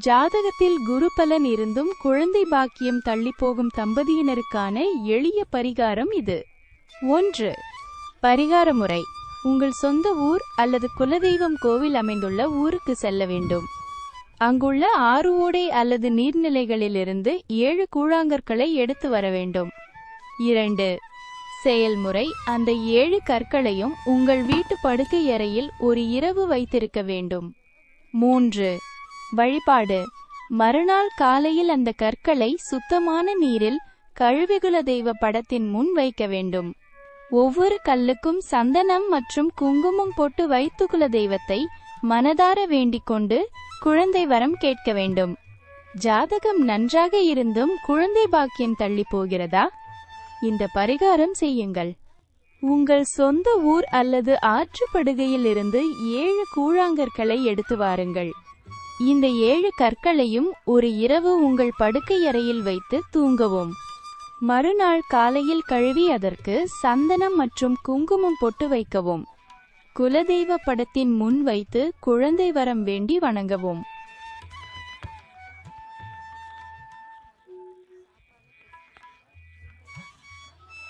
ஜாதகத்தில் குரு பலன் இருந்தும் குழந்தை பாக்கியம் தள்ளிப்போகும் தம்பதியினருக்கான எளிய பரிகாரம் இது. 1. பரிகார முறை. உங்கள் சொந்த ஊர் அல்லது குலதெய்வம் கோவில் அமைந்துள்ள ஊருக்கு செல்ல வேண்டும். அங்குள்ள ஆறு ஓடை அல்லது நீர்நிலைகளிலிருந்து 7 கூழாங்கற்களை எடுத்து வர வேண்டும். 2. செயல்முறை. அந்த 7 கற்களையும் உங்கள் வீட்டு படுக்கை அறையில் ஒரு இரவு வைத்திருக்க வேண்டும். 3. வழிபாடு. மறுநாள் காலையில் அந்த கற்களை சுத்தமான நீரில் கழுவி குலதெய்வ படத்தின் முன் வைக்க வேண்டும். ஒவ்வொரு கல்லுக்கும் சந்தனம் மற்றும் குங்குமம் போட்டு வைத்து குலதெய்வத்தை மனதார வேண்டிக் கொண்டு குழந்தை வரம் கேட்க வேண்டும். ஜாதகம் நன்றாக இருந்தும் குழந்தை பாக்கியம் தள்ளி போகிறதா? இந்த பரிகாரம் செய்யுங்கள். உங்கள் சொந்த ஊர் அல்லது ஆற்றுப்படுகையில் இருந்து 7 கூழாங்கற்களை எடுத்து வாருங்கள். இந்த 7 கற்களையும் ஒரு இரவு உங்கள் படுக்கை அறையில் வைத்து தூங்கவும். மறுநாள் காலையில் கழுவி அதற்கு சந்தனம் மற்றும் குங்குமம் போட்டு வைக்கவும். குலதெய்வ படத்தின் முன் வைத்து குழந்தை வரம் வேண்டி வணங்கவும்.